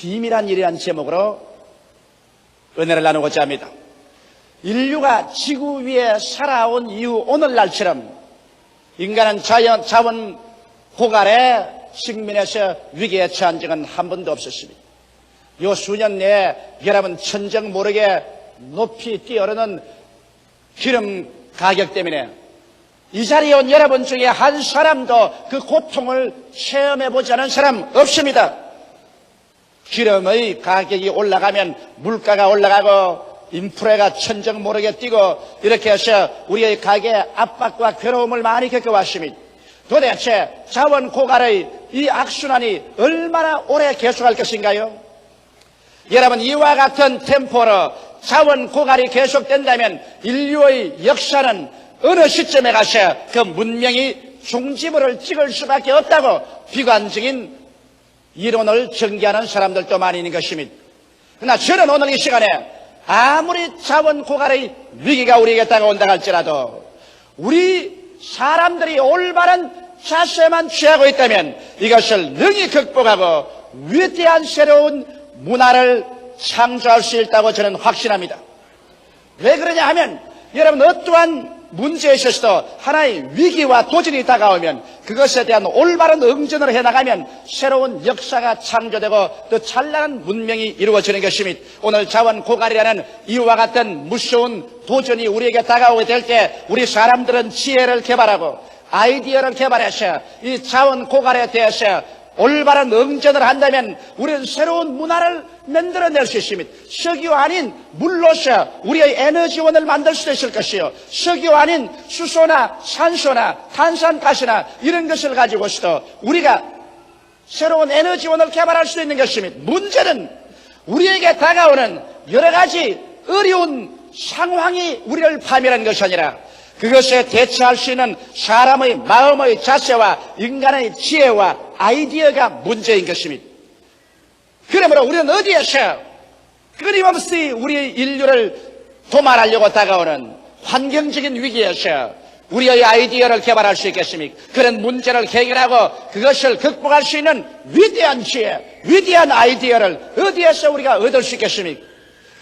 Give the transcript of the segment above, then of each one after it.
비밀한 일이라는 제목으로 은혜를 나누고자 합니다. 인류가 지구 위에 살아온 이후 오늘날처럼 인간은 자원 고갈에 식민에서 위기에 처한 적은 한 번도 없었습니다. 요 수년 내에 여러분 천정 모르게 높이 뛰어오르는 기름 가격 때문에 이 자리에 온 여러분 중에 한 사람도 그 고통을 체험해보지 않은 사람 없습니다. 기름의 가격이 올라가면 물가가 올라가고 인프레가 천정 모르게 뛰고 이렇게 해서 우리의 가게에 압박과 괴로움을 많이 겪어왔습니다. 도대체 자원 고갈의 이 악순환이 얼마나 오래 계속할 것인가요? 여러분, 이와 같은 템포로 자원 고갈이 계속된다면 인류의 역사는 어느 시점에 가서 그 문명이 종지부를 찍을 수밖에 없다고 비관적인 이론을 전개하는 사람들도 많이 있는 것입니다. 그러나 저는 오늘 이 시간에 아무리 자원 고갈의 위기가 우리에게 다가온다 할지라도 우리 사람들이 올바른 자세만 취하고 있다면 이것을 능히 극복하고 위대한 새로운 문화를 창조할 수 있다고 저는 확신합니다. 왜 그러냐 하면 여러분, 어떠한 문제에 있어서도 하나의 위기와 도전이 다가오면 그것에 대한 올바른 응전을 해나가면 새로운 역사가 창조되고 또 찬란한 문명이 이루어지는 것입니다. 오늘 자원 고갈이라는 이와 같은 무서운 도전이 우리에게 다가오게 될 때 우리 사람들은 지혜를 개발하고 아이디어를 개발해서 이 자원 고갈에 대해서 올바른 응전을 한다면 우리는 새로운 문화를 만들어낼 수 있습니다. 석유 아닌 물로서 우리의 에너지원을 만들 수도 있을 것이요, 석유 아닌 수소나 산소나 탄산가스나 이런 것을 가지고서도 우리가 새로운 에너지원을 개발할 수 있는 것입니다. 문제는 우리에게 다가오는 여러 가지 어려운 상황이 우리를 파멸하는 것이 아니라 그것에 대처할 수 있는 사람의 마음의 자세와 인간의 지혜와 아이디어가 문제인 것입니다. 그러므로 우리는 어디에서 끊임없이 우리 인류를 도말하려고 다가오는 환경적인 위기에서 우리의 아이디어를 개발할 수 있겠습니까? 그런 문제를 해결하고 그것을 극복할 수 있는 위대한 지혜, 위대한 아이디어를 어디에서 우리가 얻을 수 있겠습니까?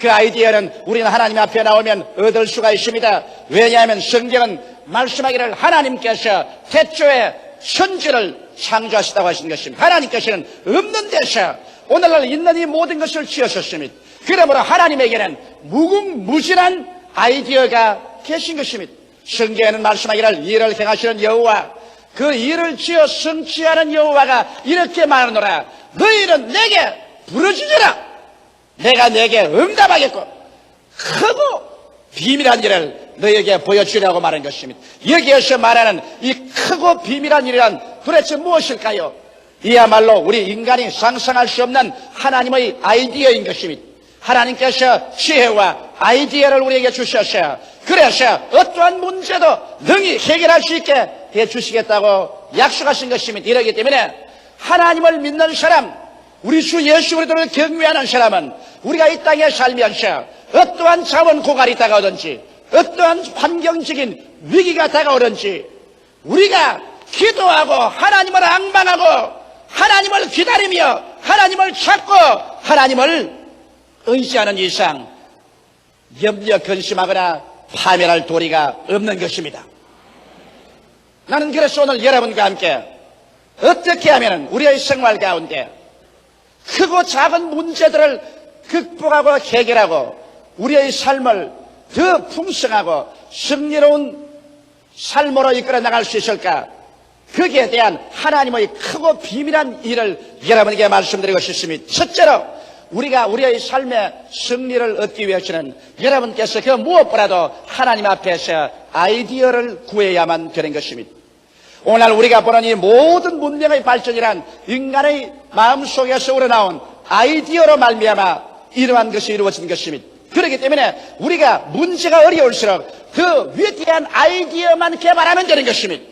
그 아이디어는 우리는 하나님 앞에 나오면 얻을 수가 있습니다. 왜냐하면 성경은 말씀하기를 하나님께서 태초에 천지를 창조하시다고 하신 것입니다. 하나님께서는 없는 데서 오늘날 있는 이 모든 것을 지으셨습니다. 그러므로 하나님에게는 무궁무진한 아이디어가 계신 것입니다. 성경에는 말씀하기를 일을 행하시는 여호와, 그 일을 지어 성취하는 여호와가 이렇게 말하노라. 너희는 내게 부르짖으라. 내가 내게 응답하겠고 크고 비밀한 일을 너에게 보여주려고 말한 것입니다. 여기에서 말하는 이 크고 비밀한 일이란 도대체 무엇일까요? 이야말로 우리 인간이 상상할 수 없는 하나님의 아이디어인 것입니다. 하나님께서 지혜와 아이디어를 우리에게 주셨어요. 그래서 어떠한 문제도 능히 해결할 수 있게 해주시겠다고 약속하신 것입니다. 이러기 때문에 하나님을 믿는 사람, 우리 주 예수 그리스도를 경외하는 사람은 우리가 이 땅에 살면서 어떠한 자원 고갈이 다가오든지 어떠한 환경적인 위기가 다가오든지 우리가 기도하고 하나님을 앙망하고 하나님을 기다리며 하나님을 찾고 하나님을 의지하는 이상 염려 근심하거나 파멸할 도리가 없는 것입니다. 나는 그래서 오늘 여러분과 함께 어떻게 하면 우리의 생활 가운데 크고 작은 문제들을 극복하고 해결하고 우리의 삶을 더 풍성하고 승리로운 삶으로 이끌어 나갈 수 있을까? 거기에 대한 하나님의 크고 비밀한 일을 여러분에게 말씀드리고 싶습니다. 첫째로 우리가 우리의 삶의 승리를 얻기 위해서는 여러분께서 그 무엇보다도 하나님 앞에서 아이디어를 구해야만 되는 것입니다. 오늘 우리가 보는 이 모든 문명의 발전이란 인간의 마음속에서 우러나온 아이디어로 말미암아 이러한 것이 이루어진 것입니다. 그렇기 때문에 우리가 문제가 어려울수록 그 위대한 아이디어만 개발하면 되는 것입니다.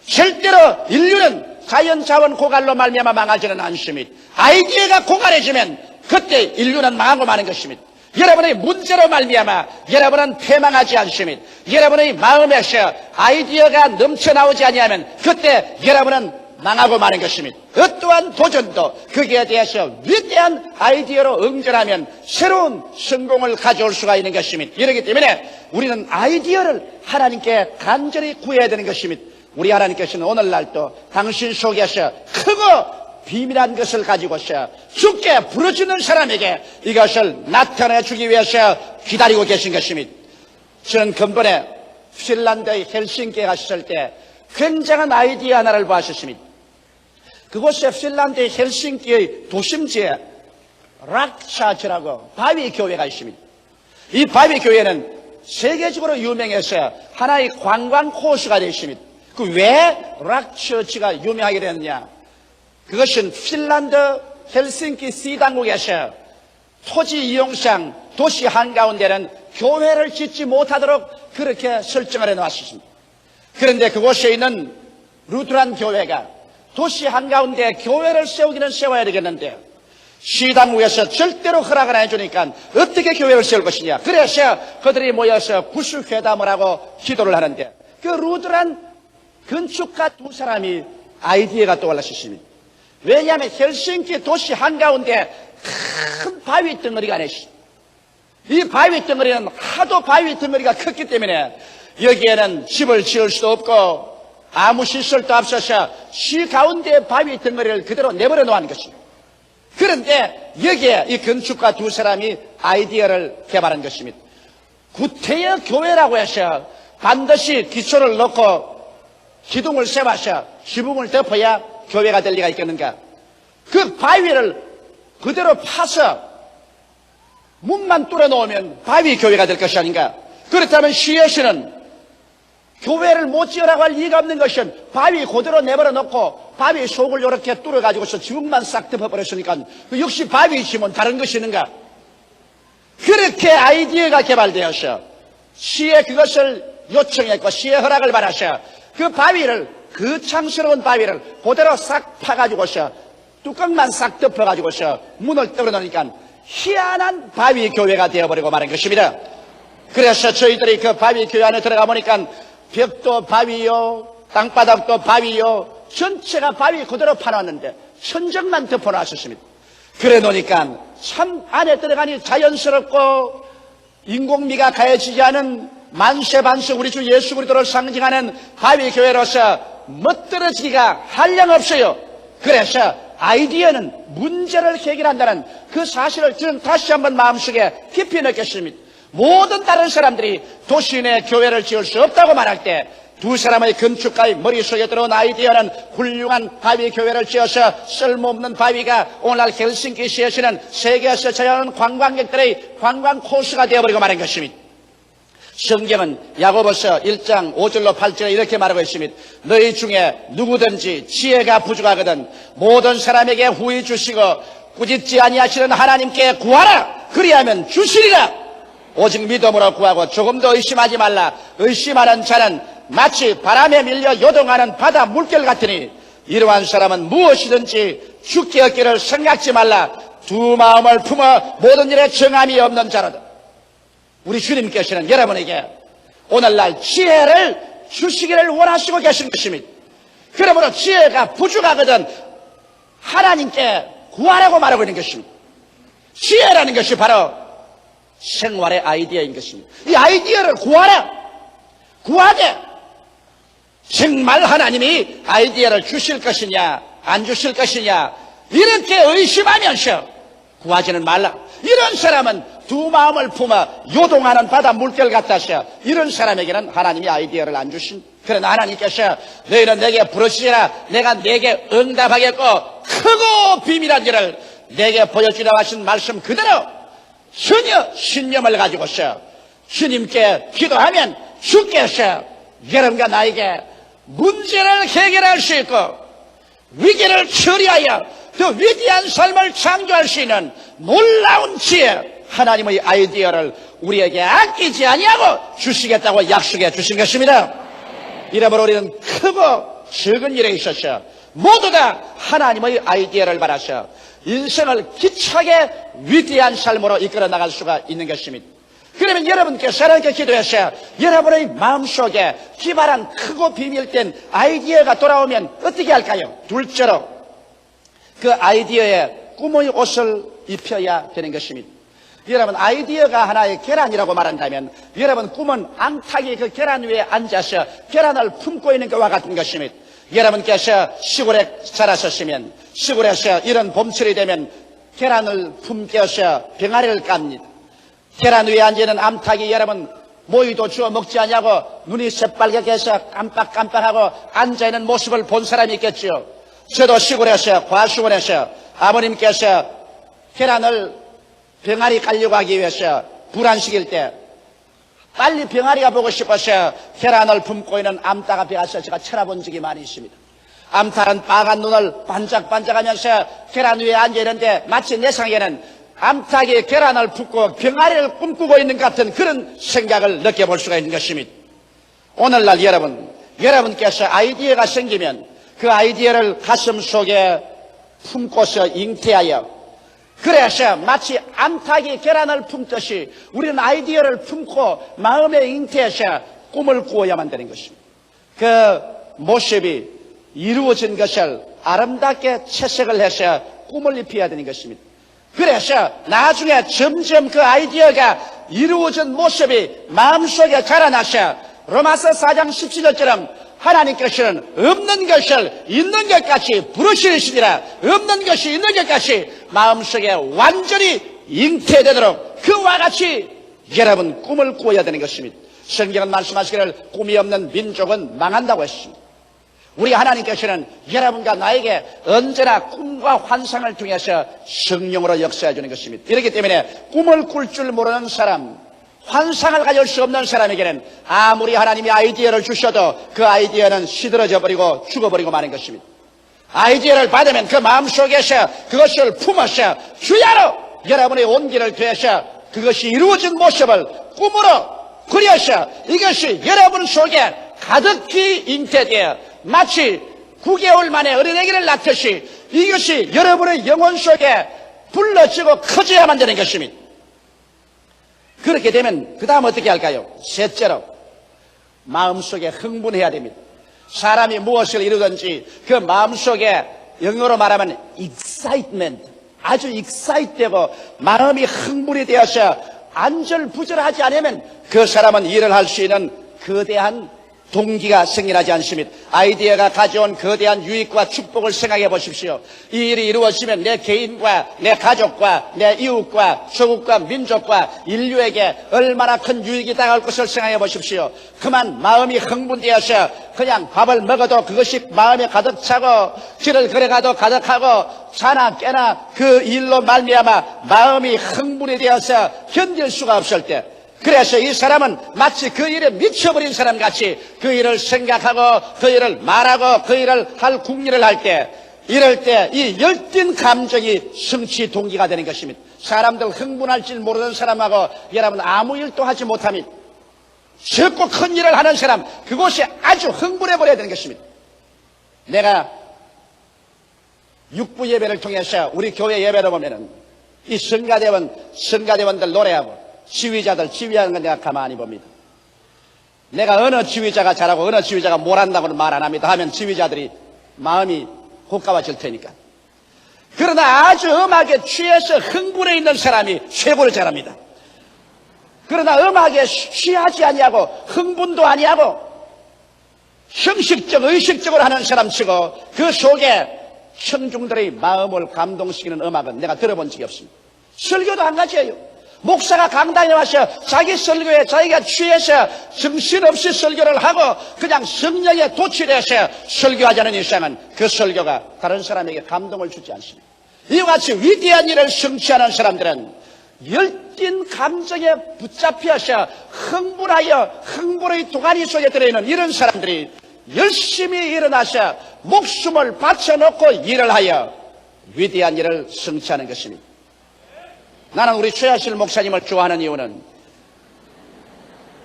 절대로 인류는 자연자원 고갈로 말미암아 망하지는 않습니다. 아이디어가 고갈해지면 그때 인류는 망하고 마는 것입니다. 여러분의 문제로 말미암아 여러분은 패망하지 않습니다. 여러분의 마음에서 아이디어가 넘쳐나오지 아니하면 그때 여러분은 망하고 마는 것입니다. 어떠한 도전도 거기에 대해서 위대한 아이디어로 응전하면 새로운 성공을 가져올 수가 있는 것입니다. 이렇기 때문에 우리는 아이디어를 하나님께 간절히 구해야 되는 것입니다. 우리 하나님께서는 오늘날도 당신 속에서 크고 비밀한 것을 가지고서 주께 부르짖는 사람에게 이것을 나타내 주기 위해서 기다리고 계신 것입니다. 저는 근본에 핀란드의 헬싱키에 갔을 때 굉장한 아이디어 하나를 보았습니다. 그곳에 핀란드의 헬싱키의 도심지에 락샤츠라고 바위 교회가 있습니다. 이 바위 교회는 세계적으로 유명해서 하나의 관광 코스가 되어 있습니다. 그 왜 락처치가 유명하게 됐느냐? 그것은 핀란드 헬싱키 시당국에서 토지 이용상 도시 한가운데는 교회를 짓지 못하도록 그렇게 설정을 해놓았습니다. 그런데 그곳에 있는 루트란 교회가 도시 한가운데 교회를 세우기는 세워야 되겠는데 시당국에서 절대로 허락을 안 해주니까 어떻게 교회를 세울 것이냐. 그래서 그들이 모여서 구술회담을 하고 기도를 하는데 그 루트란 건축가 두 사람이 아이디어가 떠올랐습니다. 왜냐하면 헬싱키 도시 한가운데 큰 바위 덩어리가 있습니다. 이 바위 덩어리는 하도 바위 덩어리가 컸기 때문에 여기에는 집을 지을 수도 없고 아무 시설도 없어서 시 가운데 바위 덩어리를 그대로 내버려 놓은 것입니다. 그런데 여기에 이 건축가 두 사람이 아이디어를 개발한 것입니다. 구태여 교회라고 해서 반드시 기초를 넣고 기둥을 세워서 지붕을 덮어야 교회가 될 리가 있겠는가? 그 바위를 그대로 파서 문만 뚫어놓으면 바위 교회가 될 것이 아닌가? 그렇다면 시에서는 교회를 못 지으라고 할 이유가 없는 것은 바위 그대로 내버려 놓고 바위 속을 이렇게 뚫어가지고서 지붕만 싹 덮어버렸으니까 그 역시 바위이지만 다른 것이 있는가? 그렇게 아이디어가 개발되어서 시에 그것을 요청했고 시에 허락을 받아서 그 바위를 거창스러운 바위를 그대로 싹 파가지고서 뚜껑만 싹 덮어가지고서 문을 뚫어놓으니까 희한한 바위 교회가 되어버리고 마는 것입니다. 그래서 저희들이 그 바위 교회 안에 들어가 보니까 벽도 바위요, 땅바닥도 바위요, 전체가 바위 그대로 파놨는데 천정만 덮어놨었습니다. 그래 놓으니까 참 안에 들어가니 자연스럽고 인공미가 가해지지 않은 만세반석 우리 주 예수 그리스도를 상징하는 바위 교회로서 멋들어지기가 한량없어요. 그래서 아이디어는 문제를 해결한다는 그 사실을 저는 다시 한번 마음속에 깊이 느꼈습니다. 모든 다른 사람들이 도시 내 교회를 지을 수 없다고 말할 때 두 사람의 건축가의 머릿속에 들어온 아이디어는 훌륭한 바위 교회를 지어서 쓸모없는 바위가 오늘날 헬싱키시에서는 세계에서 저하는 관광객들의 관광 코스가 되어버리고 마는 것입니다. 성경은 야고보서 1장 5절로 8절에 이렇게 말하고 있습니다. 너희 중에 누구든지 지혜가 부족하거든 모든 사람에게 후히 주시고 꾸짖지 아니하시는 하나님께 구하라. 그리하면 주시리라. 오직 믿음으로 구하고 조금도 의심하지 말라. 의심하는 자는 마치 바람에 밀려 요동하는 바다 물결 같으니 이러한 사람은 무엇이든지 죽게 얻기를 생각지 말라. 두 마음을 품어 모든 일에 정함이 없는 자로다. 우리 주님께서는 여러분에게 오늘날 지혜를 주시기를 원하시고 계신 것입니다. 그러므로 지혜가 부족하거든 하나님께 구하라고 말하고 있는 것입니다. 지혜라는 것이 바로 생활의 아이디어인 것입니다. 이 아이디어를 구하라. 구하되 정말 하나님이 아이디어를 주실 것이냐 안 주실 것이냐 이렇게 의심하면서 구하지는 말라. 이런 사람은 두 마음을 품어 요동하는 바다 물결 같아서 이런 사람에게는 하나님이 아이디어를 안 주신. 그러나 하나님께서 너희는 내게 부르시라. 내가 내게 응답하겠고 크고 비밀한 일을 내게 보여주라고 하신 말씀 그대로 전혀 신념을 가지고서 주님께 기도하면 주께서 여러분과 나에게 문제를 해결할 수 있고 위기를 처리하여 더 위대한 삶을 창조할 수 있는 놀라운 지혜 하나님의 아이디어를 우리에게 아끼지 아니하고 주시겠다고 약속해 주신 것입니다. 이러므로 우리는 크고 적은 일에 있어서 모두 다 하나님의 아이디어를 받아서 인생을 기차게 위대한 삶으로 이끌어 나갈 수가 있는 것입니다. 그러면 여러분께서 하나님께 기도하셔. 여러분의 마음속에 기발한 크고 비밀된 아이디어가 돌아오면 어떻게 할까요? 둘째로 그 아이디어에 꿈의 옷을 입혀야 되는 것입니다. 여러분, 아이디어가 하나의 계란이라고 말한다면 여러분 꿈은 앙탁이 그 계란 위에 앉아서 계란을 품고 있는 것과 같은 것입니다. 여러분께서 시골에 자라셨으면 시골에서 이런 봄철이 되면 계란을 품겨서 병아리를 깝니다. 계란 위에 앉아있는 암탉이 여러분 모이도 주워 먹지 않냐고 눈이 새빨갛게 해서 깜빡깜빡하고 앉아있는 모습을 본 사람이 있겠죠. 저도 시골에서 과수원에서 아버님께서 계란을 병아리 깔려고 하기 위해서 불안식일 때 빨리 병아리가 보고 싶어서 계란을 품고 있는 암탉 앞에 가서 제가 쳐다본 적이 많이 있습니다. 암탉은 빨간 눈을 반짝반짝하면서 계란 위에 앉아있는데 마치 내 생에는 암탉이 계란을 품고 병아리를 꿈꾸고 있는 것 같은 그런 생각을 느껴볼 수가 있는 것입니다. 오늘날 여러분께서 아이디어가 생기면 그 아이디어를 가슴 속에 품고서 잉태하여 그래서 마치 암탉이 계란을 품듯이 우리는 아이디어를 품고 마음에 잉태해서 꿈을 꾸어야만 되는 것입니다. 그 모습이 이루어진 것을 아름답게 채색을 해서 꿈을 입혀야 되는 것입니다. 그래서 나중에 점점 그 아이디어가 이루어진 모습이 마음속에 자라나서 로마서 4장 17절처럼 하나님께서는 없는 것을 있는 것 같이 부르시리시니라. 없는 것이 있는 것 같이 마음속에 완전히 잉태되도록 그와 같이 여러분 꿈을 꾸어야 되는 것입니다. 성경은 말씀하시기를 꿈이 없는 민족은 망한다고 했습니다. 우리 하나님께서는 여러분과 나에게 언제나 꿈과 환상을 통해서 성령으로 역사해 주는 것입니다. 이렇기 때문에 꿈을 꿀 줄 모르는 사람, 환상을 가질 수 없는 사람에게는 아무리 하나님이 아이디어를 주셔도 그 아이디어는 시들어져 버리고 죽어버리고 마는 것입니다. 아이디어를 받으면 그 마음속에서 그것을 품어서 주야로 여러분의 온기를 더해서 그것이 이루어진 모습을 꿈으로 그려서 이것이 여러분 속에 가득히 잉태되어 마치 9개월 만에 어린애기를 낳듯이 이것이 여러분의 영혼 속에 불러지고 커져야만 되는 것입니다. 그렇게 되면 그 다음 어떻게 할까요? 셋째로 마음속에 흥분해야 됩니다. 사람이 무엇을 이루든지 그 마음속에 영어로 말하면 excitement, 아주 excite되고 마음이 흥분이 되어서 안절부절하지 않으면 그 사람은 일을 할 수 있는 거대한 동기가 생겨나지 않습니다. 아이디어가 가져온 거대한 유익과 축복을 생각해 보십시오. 이 일이 이루어지면 내 개인과 내 가족과 내 이웃과 조국과 민족과 인류에게 얼마나 큰 유익이 당할 것을 생각해 보십시오. 그만 마음이 흥분되어서 그냥 밥을 먹어도 그것이 마음에 가득 차고 길을 걸어가도 가득하고 자나 깨나 그 일로 말미암아 마음이 흥분이 되어서 견딜 수가 없을 때 그래서 이 사람은 마치 그 일에 미쳐버린 사람 같이 그 일을 생각하고 그 일을 말하고 그 일을 할 궁리를 할 때 이럴 때 이 열띤 감정이 성취 동기가 되는 것입니다. 사람들 흥분할 줄 모르는 사람하고 여러분 아무 일도 하지 못합니다. 적고 큰 일을 하는 사람 그곳이 아주 흥분해버려야 되는 것입니다. 내가 육부 예배를 통해서 우리 교회 예배를 보면은 이 성가대원들 노래하고 지휘자들 지휘하는 건 내가 가만히 봅니다. 내가 어느 지휘자가 잘하고 어느 지휘자가 못한다고는 말 안 합니다. 하면 지휘자들이 마음이 고가워질 테니까. 그러나 아주 음악에 취해서 흥분해 있는 사람이 최고를 잘합니다. 그러나 음악에 취하지 아니하고 흥분도 아니하고 형식적 의식적으로 하는 사람치고 그 속에 청중들의 마음을 감동시키는 음악은 내가 들어본 적이 없습니다. 설교도 한 가지예요. 목사가 강단에 와서 자기 설교에 자기가 취해서 정신없이 설교를 하고 그냥 성령에 도취돼서 설교하자는 이상은 그 설교가 다른 사람에게 감동을 주지 않습니다. 이와 같이 위대한 일을 성취하는 사람들은 열띤 감정에 붙잡혀서 흥분하여 흥분의 도가니 속에 들어있는 이런 사람들이 열심히 일어나서 목숨을 바쳐놓고 일을 하여 위대한 일을 성취하는 것입니다. 나는 우리 최하실 목사님을 좋아하는 이유는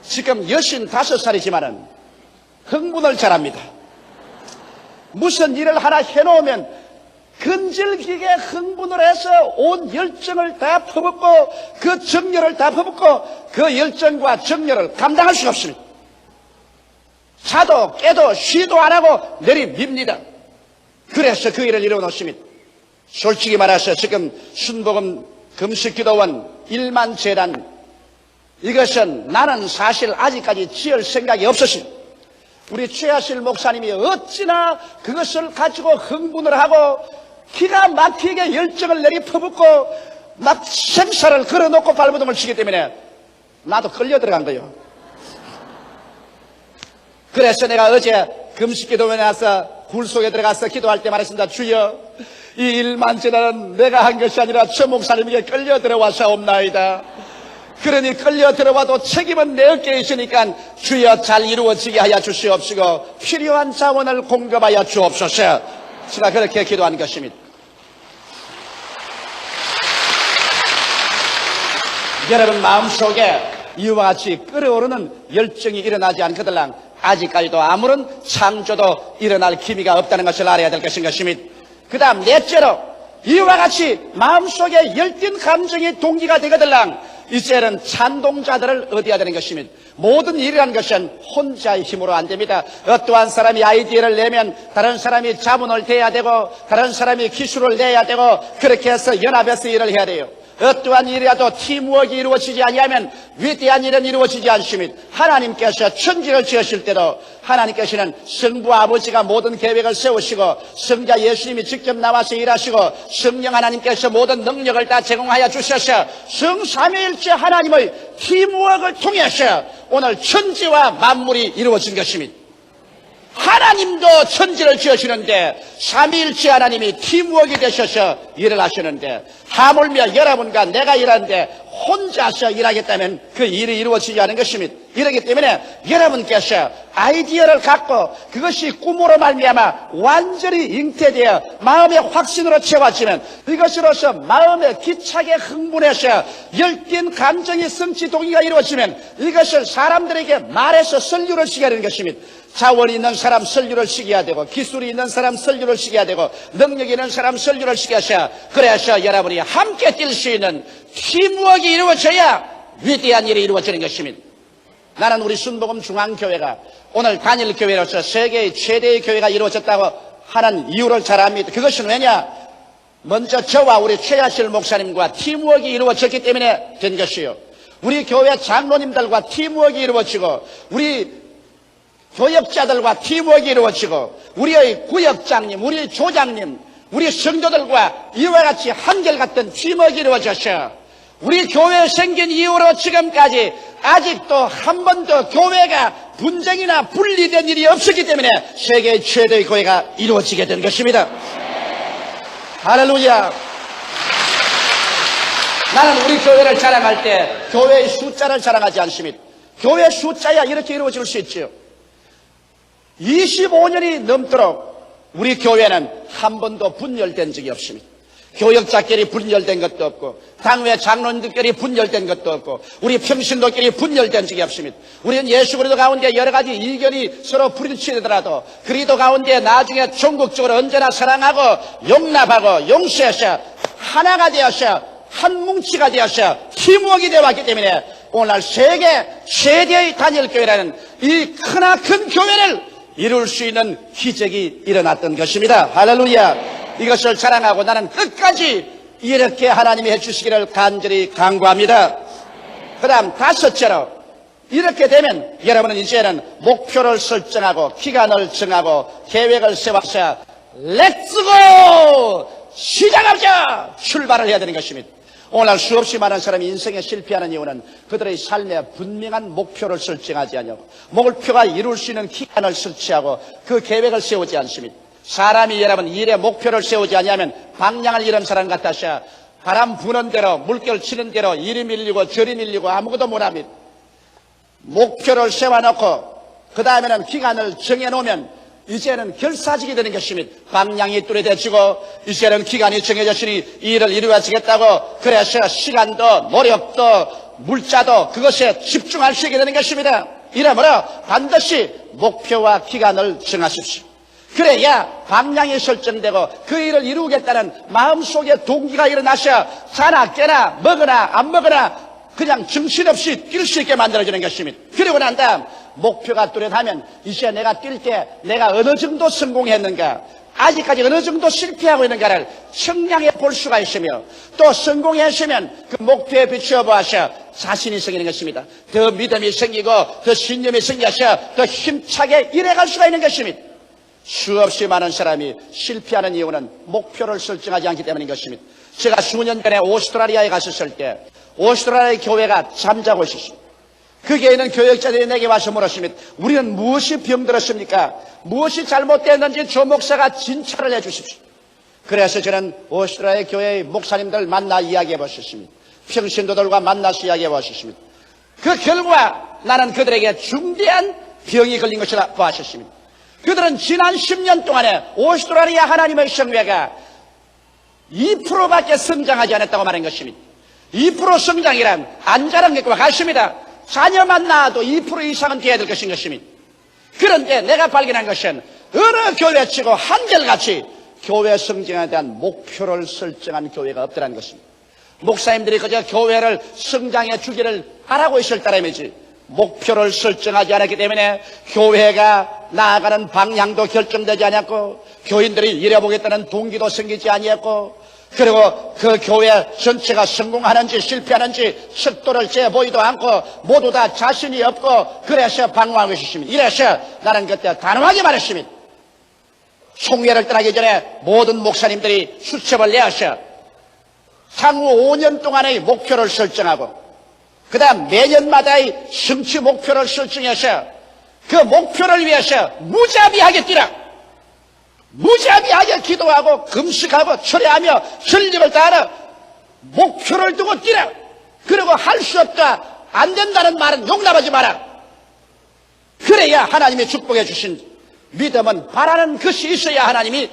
지금 65살이지만은 흥분을 잘합니다. 무슨 일을 하나 해놓으면 근질기게 흥분을 해서 온 열정을 다 퍼붓고 그 정열을 다 퍼붓고 그 열정과 정열을 감당할 수가 없습니다. 자도 깨도 쉬도 안 하고 내리밉니다. 그래서 그 일을 이루어놓습니다. 솔직히 말해서 지금 순복음 금식기도원 1만 재단, 이것은 나는 사실 아직까지 지을 생각이 없었습니다. 우리 최하실 목사님이 어찌나 그것을 가지고 흥분을 하고 기가 막히게 열정을 내리퍼붓고 막 생사를 걸어놓고 발버둥을 치기 때문에 나도 끌려 들어간 거예요. 그래서 내가 어제 금식기도원에 와서 굴 속에 들어가서 기도할 때 말했습니다. 주여, 이 1만 재단은 내가 한 것이 아니라 저 목사님에게 끌려 들어와서옵나이다. 그러니 끌려 들어와도 책임은 내 어깨에 있으니까 주여 잘 이루어지게 하여 주시옵시고 필요한 자원을 공급하여 주옵소서. 제가 그렇게 기도한 것입니다. 여러분 마음속에 이와 같이 끓어오르는 열정이 일어나지 않거들랑 아직까지도 아무런 창조도 일어날 기미가 없다는 것을 알아야 될 것입니다. 그 다음 넷째로 이와 같이 마음속에 열띤 감정이 동기가 되거들랑 이제는 찬동자들을 얻어야 되는 것입니다. 모든 일이라는 것은 혼자의 힘으로 안 됩니다. 어떠한 사람이 아이디어를 내면 다른 사람이 자문을 대야 되고 다른 사람이 기술을 내야 되고 그렇게 해서 연합해서 일을 해야 돼요. 어떠한 일이라도 팀워크가 이루어지지 아니하면 위대한 일은 이루어지지 않습니다. 하나님께서 천지를 지으실 때도 하나님께서는 성부 아버지가 모든 계획을 세우시고 성자 예수님이 직접 나와서 일하시고 성령 하나님께서 모든 능력을 다 제공하여 주셔서 성삼위일체 하나님의 팀워크를 통해서 오늘 천지와 만물이 이루어진 것입니다. 하나님도 천지를 지으시는데 삼위일체 하나님이 팀워크가 되셔서 일을 하시는데 하물며 여러분과 내가 일하는데 혼자서 일하겠다면 그 일이 이루어지지 않은 것입니다. 이렇기 때문에 여러분께서 아이디어를 갖고 그것이 꿈으로 말미암아 완전히 잉태되어 마음의 확신으로 채워지면 이것으로서 마음에 기차게 흥분해서 열띤 감정의 성취 동기가 이루어지면 이것을 사람들에게 말해서 설교를 시켜야 하는 것입니다. 자원이 있는 사람 설교를 시켜야 되고 기술이 있는 사람 설교를 시켜야 되고 능력이 있는 사람 설교를 시켜서 그래서 여러분이 함께 뛸 수 있는 팀워크가 이루어져야 위대한 일이 이루어지는 것입니다. 나는 우리 순복음 중앙교회가 오늘 단일교회로서 세계의 최대의 교회가 이루어졌다고 하는 이유를 잘 압니다. 그것은 왜냐? 먼저 저와 우리 최하실 목사님과 팀워크가 이루어졌기 때문에 된 것이요. 우리 교회 장로님들과 팀워크가 이루어지고 우리 교역자들과 팀워크가 이루어지고 우리의 구역장님, 우리의 조장님, 우리 성도들과 이와 같이 한결같은 팀워크가 이루어져서 우리 교회 생긴 이후로 지금까지 아직도 한 번도 교회가 분쟁이나 분리된 일이 없었기 때문에 세계 최대의 교회가 이루어지게 된 것입니다. 할렐루야. 나는 우리 교회를 자랑할 때 교회의 숫자를 자랑하지 않습니다. 교회 숫자야 이렇게 이루어질 수 있죠. 25년이 넘도록 우리 교회는 한 번도 분열된 적이 없습니다. 교역자끼리 분열된 것도 없고 당회 장로님들끼리 분열된 것도 없고 우리 평신도끼리 분열된 적이 없습니다. 우리는 예수 그리스도 가운데 여러 가지 이견이 서로 부딪히더라도 그리스도 가운데 나중에 전국적으로 언제나 사랑하고 용납하고 용서해서 하나가 되어서 한 뭉치가 되어서 팀워크가 되어왔기 때문에 오늘날 세계 최대의 단일교회라는 이 크나큰 교회를 이룰 수 있는 기적이 일어났던 것입니다. 할렐루야. 이것을 자랑하고 나는 끝까지 이렇게 하나님이 해주시기를 간절히 간구합니다. 그 다음 다섯째로 이렇게 되면 여러분은 이제는 목표를 설정하고 기간을 정하고 계획을 세워서 렛츠고 시작하자 출발을 해야 되는 것입니다. 오늘날 수없이 많은 사람이 인생에 실패하는 이유는 그들의 삶에 분명한 목표를 설정하지 않냐고 목표가 이룰 수 있는 기간을 설치하고 그 계획을 세우지 않습니다. 사람이 여러분 일에 목표를 세우지 않으면 방향을 잃은 사람 같아서 바람 부는 대로 물결 치는 대로 이리 밀리고 저리 밀리고 아무것도 못합니다. 목표를 세워놓고 그 다음에는 기간을 정해놓으면 이제는 결사지게 되는 것입니다. 방향이 뚜렷해지고 이제는 기간이 정해졌으니 이 일을 이루어지겠다고 그래서 시간도 노력도 물자도 그것에 집중할 수 있게 되는 것입니다. 이러므로 반드시 목표와 기간을 정하십시오. 그래야 방향이 설정되고 그 일을 이루겠다는 마음속에 동기가 일어나셔 자나 깨나 먹으나 안 먹으나 그냥 정신없이 뛸 수 있게 만들어지는 것입니다. 그리고 난 다음 목표가 뚜렷하면 이제 내가 뛸 때 내가 어느 정도 성공했는가, 아직까지 어느 정도 실패하고 있는가를 측량해 볼 수가 있으며, 또 성공했으면 그 목표에 비추어 보아서 자신이 생기는 것입니다. 더 믿음이 생기고 더 신념이 생겨서 더 힘차게 일해갈 수가 있는 것입니다. 수없이 많은 사람이 실패하는 이유는 목표를 설정하지 않기 때문인 것입니다. 제가 수년 전에 오스트라리아에 갔었을 때 오스트라리아 교회가 잠자고 있었습니다. 거기에 있는 교역자들이 내게 와서 물었습니다. 우리는 무엇이 병들었습니까? 무엇이 잘못됐는지 조 목사가 진찰을 해 주십시오. 그래서 저는 오스트라리아 교회의 목사님들 만나 이야기해 보셨습니다. 평신도들과 만나서 이야기해 보셨습니다. 그 결과 나는 그들에게 중대한 병이 걸린 것이라 보았습니다. 그들은 지난 10년 동안에 오스트라리아 하나님의 성회가 2%밖에 성장하지 않았다고 말한 것입니다. 2% 성장이란 안 자란 것과 같습니다. 자녀만 낳아도 2% 이상은 돼야 될 것인 것입니다. 그런데 내가 발견한 것은 어느 교회치고 한결같이 교회 성장에 대한 목표를 설정한 교회가 없더라는 것입니다. 목사님들이 그저 교회를 성장해 주기를 바라고 있을 따름이지 목표를 설정하지 않았기 때문에 교회가 나아가는 방향도 결정되지 않았고 교인들이 일해보겠다는 동기도 생기지 아니했고, 그리고 그 교회 전체가 성공하는지 실패하는지 속도를 재보이도 않고 모두 다 자신이 없고, 그래서 방황하고 있었습니다. 이래서 나는 그때 단호하게 말했습니다. 총회를 떠나기 전에 모든 목사님들이 수첩을 내어서 향후 5년 동안의 목표를 설정하고 그 다음 매년마다의 성취 목표를 설정해서 그 목표를 위해서 무자비하게 뛰라, 무자비하게 기도하고 금식하고 철회하며 전력을 다하라, 목표를 두고 뛰라. 그리고 할 수 없다, 안 된다는 말은 용납하지 마라. 그래야 하나님이 축복해 주신 믿음은 바라는 것이 있어야 하나님이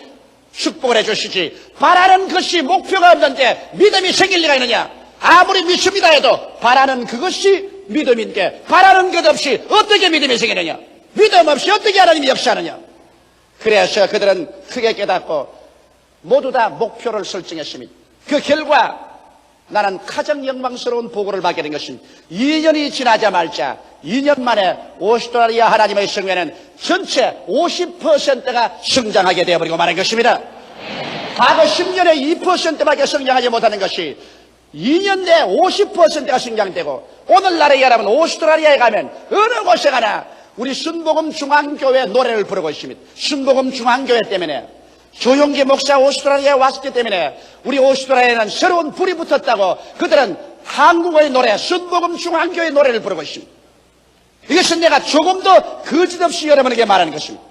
축복을 해 주시지, 바라는 것이 목표가 없는데 믿음이 생길 리가 있느냐. 아무리 믿습니다 해도 바라는 그것이 믿음인데 바라는 것 없이 어떻게 믿음이 생기느냐. 믿음 없이 어떻게 하나님이 역사하느냐. 그래서 그들은 크게 깨닫고 모두 다 목표를 설정했습니다. 그 결과 나는 가장 영광스러운 보고를 받게 된 것은 2년이 지나자마자 2년 만에 오스트라리아 하나님의 성회는 전체 50%가 성장하게 되어버리고 말한 것입니다. 과거 10년에 2%밖에 성장하지 못하는 것이 2년 내에 50%가 성장되고, 오늘날에 여러분 오스트라리아에 가면 어느 곳에 가나 우리 순복음 중앙교회 노래를 부르고 있습니다. 순복음 중앙교회 때문에, 조용기 목사 오스트라리아에 왔기 때문에 우리 오스트라리아에는 새로운 불이 붙었다고 그들은 한국어의 노래, 순복음 중앙교회 노래를 부르고 있습니다. 이것은 내가 조금도 거짓없이 여러분에게 말하는 것입니다.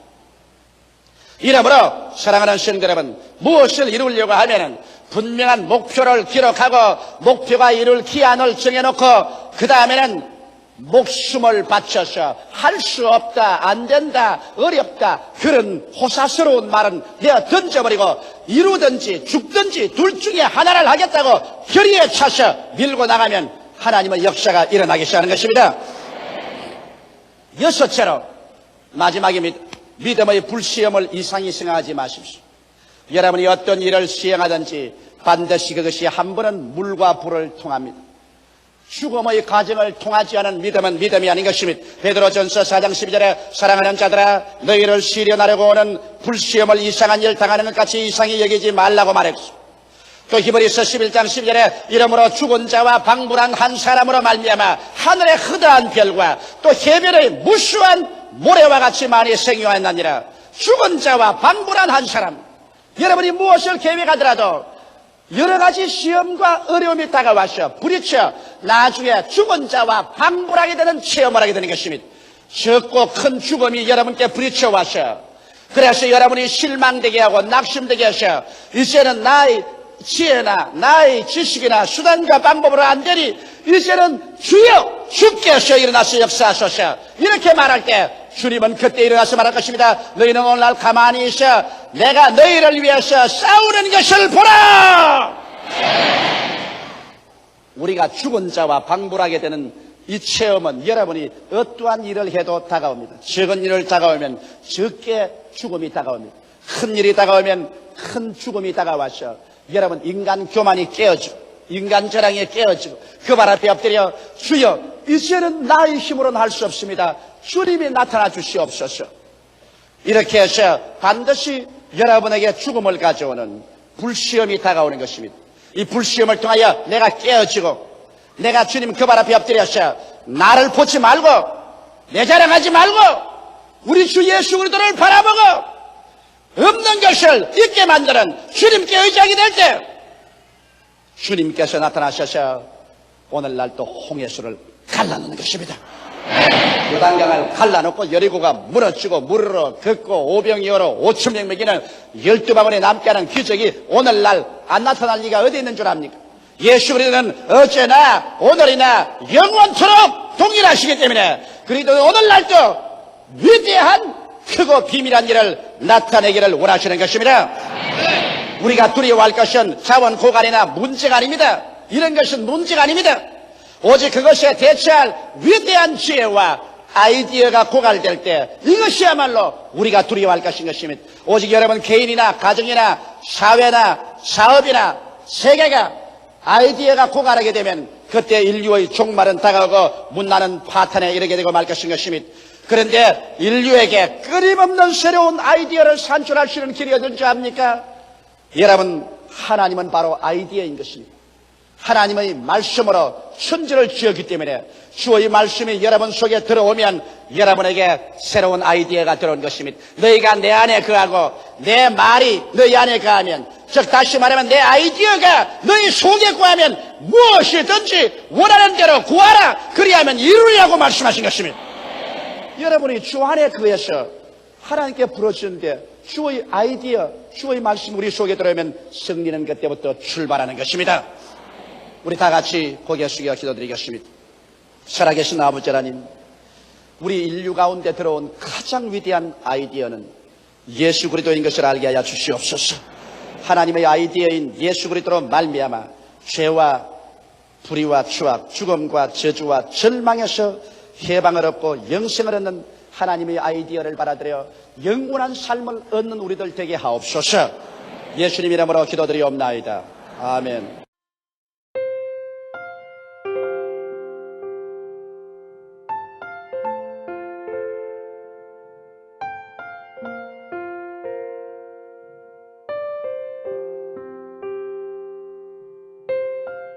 이러므로 사랑하는 성도 여러분, 무엇을 이루려고 하면은 분명한 목표를 기록하고 목표가 이룰 기한을 정해놓고 그 다음에는 목숨을 바쳐서 할 수 없다, 안 된다, 어렵다 그런 호사스러운 말은 내가 던져버리고 이루든지 죽든지 둘 중에 하나를 하겠다고 결의에 차서 밀고 나가면 하나님의 역사가 일어나기 시작하는 것입니다. 여섯째로 마지막입니다. 믿음의 불시험을 이상히 생각하지 마십시오. 여러분이 어떤 일을 시행하든지 반드시 그것이 한 번은 물과 불을 통합니다. 죽음의 과정을 통하지 않은 믿음은 믿음이 아닌 것입니다. 베드로전서 4장 12절에 사랑하는 자들아 너희를 시련하려고 오는 불시험을 이상한 일 당하는 것 같이 이상히 여기지 말라고 말했습니다. 또 히브리서 11장 12절에 이러므로 죽은 자와 방불한 한 사람으로 말미암아 하늘의 흐드한 별과 또 해변의 무수한 모래와 같이 많이 생겨났느니라. 죽은 자와 방불한 한 사람, 여러분이 무엇을 계획하더라도 여러 가지 시험과 어려움이 다가와서 부딪혀 나중에 죽은 자와 방불하게 되는 체험을 하게 되는 것입니다. 적고 큰 죽음이 여러분께 부딪혀 와서 그래서 여러분이 실망되게 하고 낙심되게 해서 이제는 나의 지혜나 나의 지식이나 수단과 방법으로 안 되니 이제는 주여 주께서 일어나서 역사하소서 이렇게 말할 때 주님은 그때 일어나서 말할 것입니다. 너희는 오늘날 가만히 있어 내가 너희를 위해서 싸우는 것을 보라. 우리가 죽은 자와 방불하게 되는 이 체험은 여러분이 어떠한 일을 해도 다가옵니다. 적은 일을 다가오면 적게 죽음이 다가옵니다. 큰 일이 다가오면 큰 죽음이 다가와서 여러분 인간 교만이 깨어지고 인간 자랑이 깨어지고 그 발 앞에 엎드려 주여 이제는 나의 힘으로는 할 수 없습니다. 주님이 나타나 주시옵소서. 이렇게 해서 반드시 여러분에게 죽음을 가져오는 불시험이 다가오는 것입니다. 이 불시험을 통하여 내가 깨어지고 내가 주님 그 발 앞에 엎드려서 나를 보지 말고 내 자랑하지 말고 우리 주 예수 그리스도를 바라보고 없는 것을 있게 만드는 주님께 의지하게 될 때 주님께서 나타나셔서 오늘날 또 홍해수를 갈라놓는 것입니다. 요단강을 갈라놓고 여리고가 무너지고 물으로 걷고 오병이어로 5,000명 먹이는 12방울에 남게 하는 기적이 오늘날 안 나타날 리가 어디 있는 줄 압니까? 예수 그리스도는 어제나 오늘이나 영원토록 동일하시기 때문에 그리스도는 오늘날도 위대한 크고 비밀한 일을 나타내기를 원하시는 것입니다. 우리가 두려워할 것은 자원 고갈이나 문제가 아닙니다. 이런 것은 문제가 아닙니다. 오직 그것에 대처할 위대한 지혜와 아이디어가 고갈될 때 이것이야말로 우리가 두려워할 것인 것입니다. 오직 여러분 개인이나 가정이나 사회나 사업이나 세계가 아이디어가 고갈하게 되면 그때 인류의 종말은 다가오고 문나는 파탄에 이르게 되고 말 것인 것입니다. 그런데 인류에게 끊임없는 새로운 아이디어를 산출할 수 있는 길이 어딘지 압니까? 여러분 하나님은 바로 아이디어인 것입니다. 하나님의 말씀으로 천지를 지었기 때문에 주의 말씀이 여러분 속에 들어오면 여러분에게 새로운 아이디어가 들어온 것입니다. 너희가 내 안에 거하고 내 말이 너희 안에 거하면 즉 다시 말하면 내 아이디어가 너희 속에 거하면 무엇이든지 원하는 대로 구하라 그리하면 이루리라고 말씀하신 것입니다. 여러분이 주 안에 거해서 하나님께 부르짖는데 주의 아이디어, 주의 말씀 우리 속에 들어오면 승리는 그때부터 출발하는 것입니다. 우리 다 같이 고개 숙여 기도드리겠습니다. 살아계신 아버지 하나님, 우리 인류 가운데 들어온 가장 위대한 아이디어는 예수 그리스도인 것을 알게 하여 주시옵소서. 하나님의 아이디어인 예수 그리스도로 말미암아 죄와 불의와 추악, 죽음과 저주와 절망에서 해방을 얻고 영생을 얻는 하나님의 아이디어를 받아들여 영원한 삶을 얻는 우리들 되게 하옵소서. 예수님 이름으로 기도드리옵나이다. 아멘.